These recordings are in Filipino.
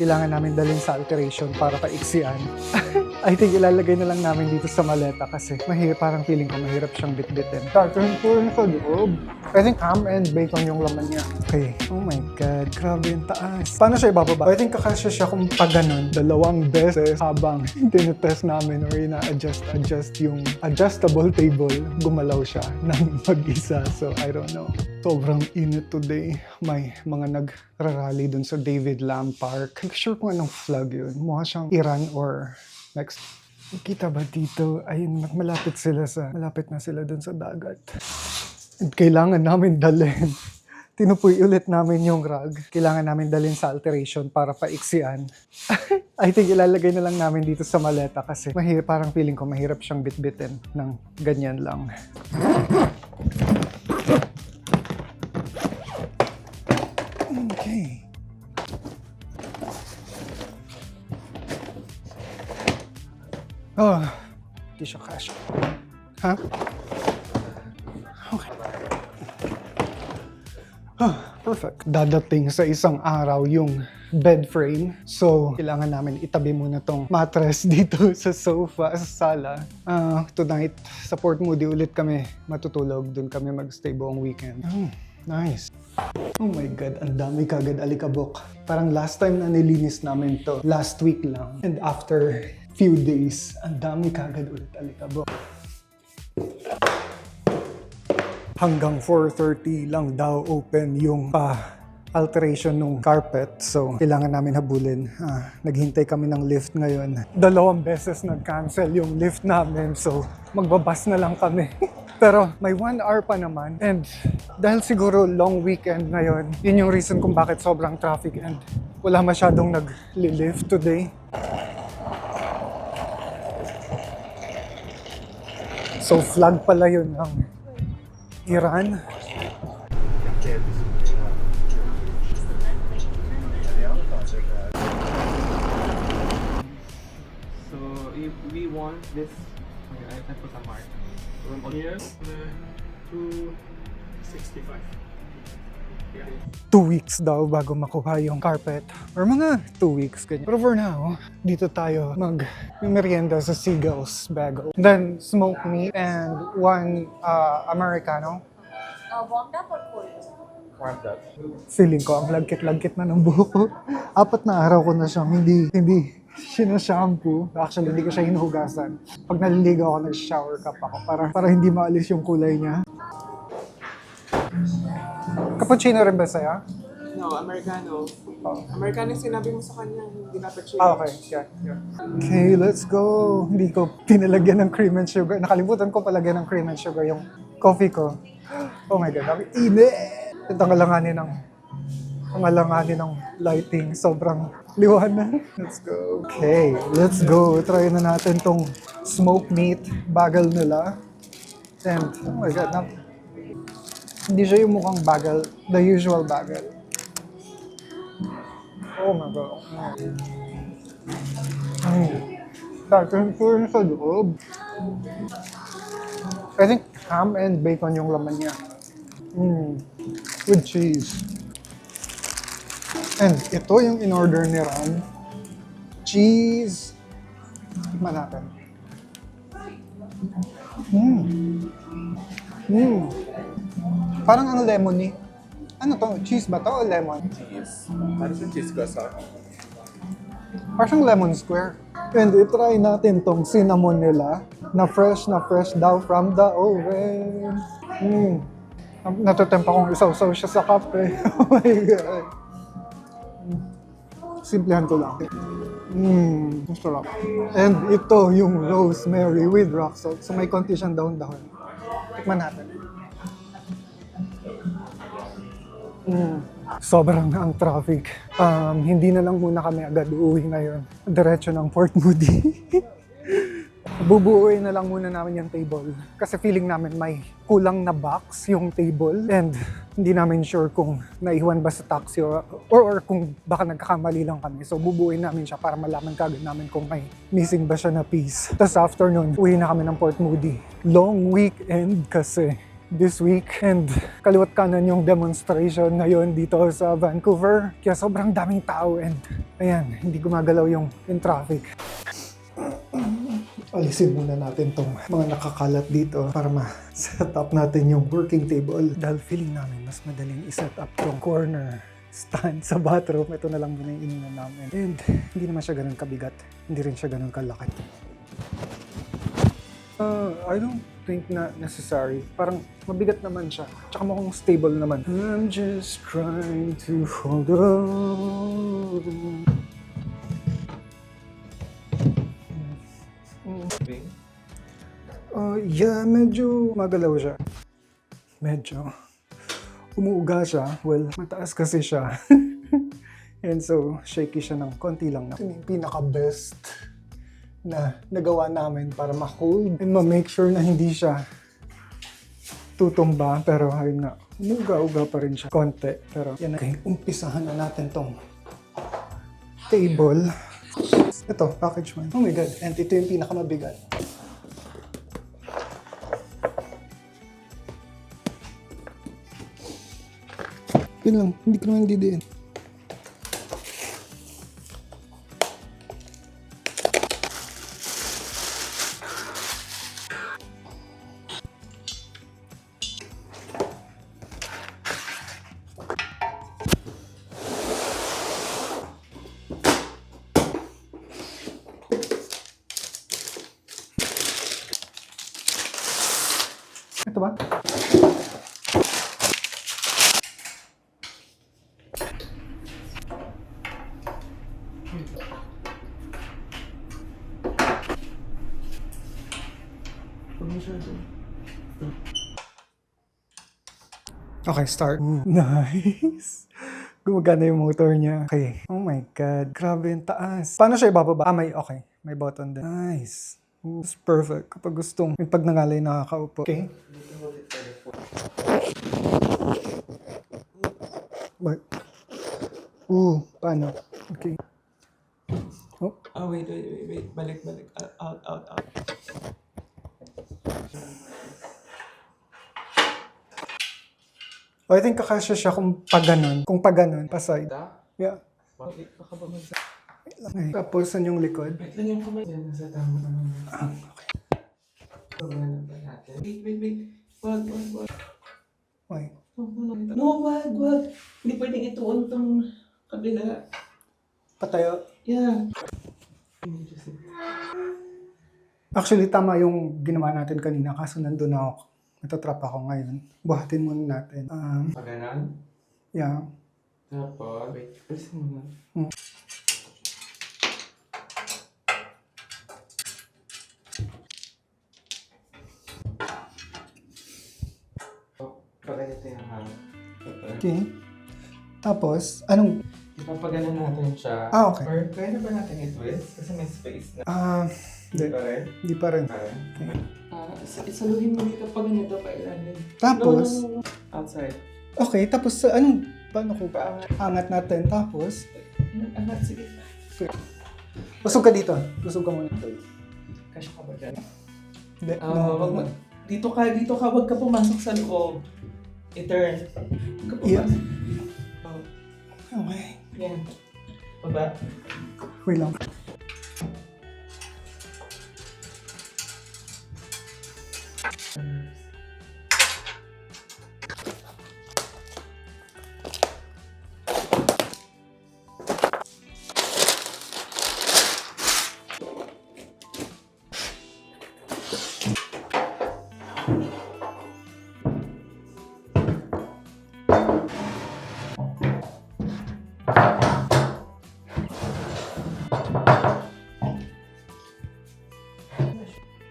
kailangan namin dalhin sa alteration para paiksian. I think ilalagay na lang namin dito sa maleta kasi parang feeling ko mahirap siyang bitbitin. Carton po rin sa loob. I think ham and bacon yung laman niya. Okay. Oh my God, grabe yung taas. Paano siya ibababa? I think kakasya siya kung pag ganun, 2 beses habang tinetest namin or ina-adjust yung adjustable table, gumalaw siya ng mag-isa. So, I don't know. Sobrang init today. May mga nagrarally dun sa David Lam Park. Not sure kung anong flag yun. Mukha siyang Iran or Mexico. Kita ba dito? Ayun, malapit na sila dun sa dagat. And kailangan namin dalhin. Tinupoy ulit namin yung rug. Kailangan namin dalhin sa alteration para paiksian. I think ilalagay na lang namin dito sa maleta kasi parang feeling ko mahirap siyang bitbitin ng ganyan lang. Okay. Oh, di siya kasha. Ha? Okay. Oh, perfect. Dadating sa isang araw yung bed frame. So, kailangan namin itabi muna tong mattress dito sa sofa, sa sala. Tonight, sa Port Moody ulit kami matutulog. Doon kami magstay buong weekend. Nice. Oh my God, ang dami kagad alikabok. Parang last time na nilinis namin to, last week lang. And after few days, ang dami kagad ulit alikabok. Hanggang 4:30 lang daw open yung alteration ng carpet. So, kailangan namin habulin. Naghintay kami ng lift ngayon. 2 beses nag-cancel yung lift namin. So, magbabas na lang kami. Pero may 1 hour pa naman. And dahil siguro long weekend ngayon, yun yung reason kung bakit sobrang traffic and wala masyadong nag-lift today. So, flag pala yun ng Iran. So, if we want this, I put a mark. Here, 265. 2 weeks daw bago makuha yung carpet. Or mga 2 weeks, ganyan. Pero for now, dito tayo mag-merienda sa Seagulls Bagel. Then, smoked meat and 1 Americano. Warmed up or cold? Warmed up. Feeling ko, ang lagkit-lagkit na ng buhok ko. 4 na araw ko na siyang hindi sinashampoo. Actually, hindi ko siya hinuhugasan. Pag naliligo ako, nag-shower cap ako para hindi maalis yung kulay niya. Cappuccino rin ba sa'yo? No, Americano. Americano sinabi mo sa kanya, hindi dapat siya. Okay. Yeah. Okay, let's go. Hindi ko pinalagyan ng cream and sugar. Nakalimutan ko palagyan ng cream and sugar yung coffee ko. Oh my God, ang init! Ito ang alanganin ng lighting. Sobrang liwanag. Let's go. Okay, let's go. Try na natin tong smoked meat bagel nila. And, oh my God, hindi siya yung mukhang bagel, the usual bagel. Oh my God. Carton po rin sa loob. I think ham and bacon yung laman niya. With cheese. And ito yung in-order ni Ran. Cheese. Tikman natin. Parang ang lemony. Ano to? Cheese ba to o lemon? Cheese. Para sa cheese ko sa Parang lemon square. And itry natin tong cinnamon nila na fresh daw from the oven. Natatempa kong isaw-saw siya sa kape. Oh my God. Simplihan ko lang. Masarap. And ito yung rosemary with rock salt. So may konti siyang dahon-dahon. Tikman natin. Sobrang ang traffic. Hindi na lang muna kami agad uuwi ngayon. Diretso ng Port Moody. Bubuuin na lang muna namin yung table. Kasi feeling namin may kulang na box yung table. And hindi namin sure kung naiwan ba sa taxi or kung baka nagkakamali lang kami. So bubuuin namin siya para malaman kagad namin kung may missing ba siya na piece. Tapos afternoon, uwi na kami ng Port Moody. Long weekend kasi this week. And kaliwat kanan yung demonstration ngayon dito sa Vancouver. Kaya sobrang daming tao and ayan, hindi gumagalaw yung traffic. Alisin muna natin tong mga nakakalat dito para ma-set up natin yung working table. Dahil feeling namin mas madaling i-set up yung corner stand sa bathroom. Ito na lang muna yung ininan namin. And hindi naman siya ganun kabigat. Hindi rin siya ganun kalaki. I don't think na necessary. Parang mabigat naman siya. Tsaka mukhang stable naman. I'm just trying to hold on. Yeah, medyo magalaw siya. Medyo. Umuuga siya. Well, mataas kasi siya. And so, shaky siya ng konti lang. Ito yung pinaka-best na nagawa namin para ma-hold and ma-make sure na hindi siya tutumba. Pero ayun nga, umuuga-uga pa rin siya. Konti. Pero yan na. Okay, umpisahan na natin tong table. Ito, package mo. Oh my God. And ito yung pinakamabigat. Yun lang, hindi ko naman didiin. Ito ba? Okay, start. Ooh, nice. Gumagana yung motor niya. Okay. Oh my God. Grabe yung taas. Paano siya ibababa? Okay. May button din. Nice. Ooh, it's perfect. Kapag gustong may pag nangalay nakakaupo. Okay. What? Ooh, paano? Okay. Oh. Oh, wait. Balik. Out. I think kakasya siya kung pag ganun. Kung pag ganun, paside. Yeah. Bakit? Baka ba magsa... Wait lang eh. Tapos, saan yung likod? Wait lang yung kamay. Yan, nasa tama naman. Okay. Pagano ba natin? Wait. Wag. Why? No, wag. Hindi pwedeng ituon tong kabila. Patayo. Yeah. Actually, tama yung ginawa natin kanina. Kaso nandun ako. Natatrap ako ngayon. Buhatin muna natin. Paganan? Yeah. Tapos, wait. Press mo na. Paganito yung hangin. Okay. Tapos, anong... Ipapaganan natin siya. Okay. Or kaya na ba natin i-twist? Kasi may space na. Hindi. Hindi pa rin? Hindi pa rin. Okay. Isaluhin mo dito pag ganito pa ilalim. Tapos, No. Outside. okay. Tapos, anong... Paano ko pa? Angat natin. Tapos, Angat, sige. busog ka dito. Busog ka muna. Kasya ka ba dyan? Hindi. Wag mo. Dito ka. Wag ka pumasok sa loob. I-turn. Wag ka Yeah. pumasok. Okay. Yan. Baba. Wait lang.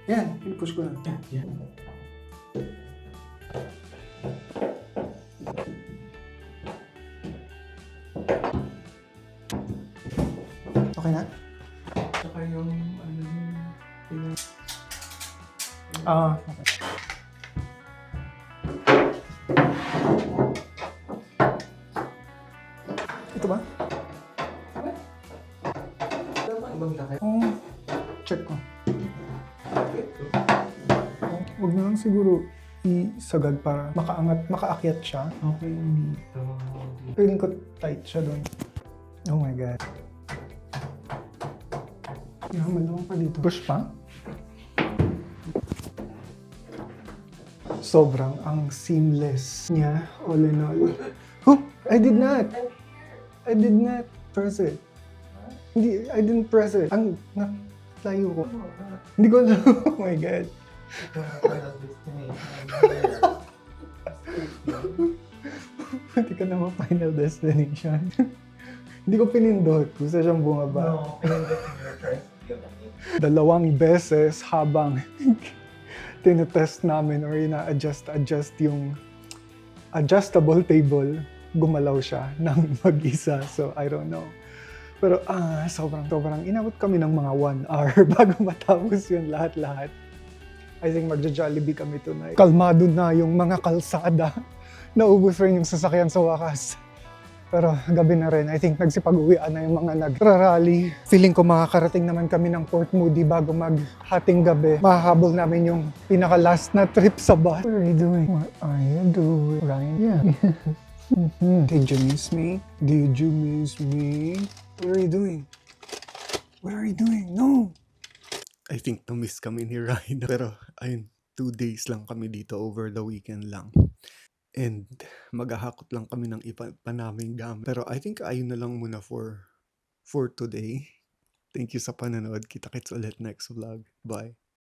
Yan. Pinupush ko na. Yan. Okay na? Saka yung Okay. Ito ba? Tama ibang lakay. Check ko. Huwag na lang siguro isagad para makaakyat siya. Okay, dito. Feeling ko tight siya doon. Oh my God. Maluwang pa dito. Push pa? Sobrang ang seamless niya, all in all. Oh, I did not press it. Hindi, I didn't press it. Ang layo ko. Hindi ko alam. Oh my God. Hindi ka naman final destination. Hindi ko pinindot. Gusto siyang bumaba. No, pinindot your first. 2 beses habang tinetest namin or ina-adjust yung adjustable table, gumalaw siya ng mag-isa. So, I don't know. Pero sobrang inabot kami ng mga 1 hour bago matapos yun lahat-lahat. I think magja-Jollibee kami tonight. Kalmado na yung mga kalsada. Naubos rin yung sasakyan sa wakas. Pero gabi na rin, I think nagsipag-uwian na yung mga nag-rally. Feeling ko makakarating naman kami ng Port Moody bago maghating gabi. Mahahabol namin yung pinaka-last na trip sa bus. What are you doing? What are you doing? Ryan? Yeah. Did you miss me? Did you miss me? What are you doing? What are you doing? No! I think na-miss kami ni Ryan. Pero ayun, 2 days lang kami dito over the weekend lang. And maghahakot lang kami ng iba pa naming gamit. Pero I think ayun na lang muna for today. Thank you sa panonood. Kita-kits ulit next vlog. Bye.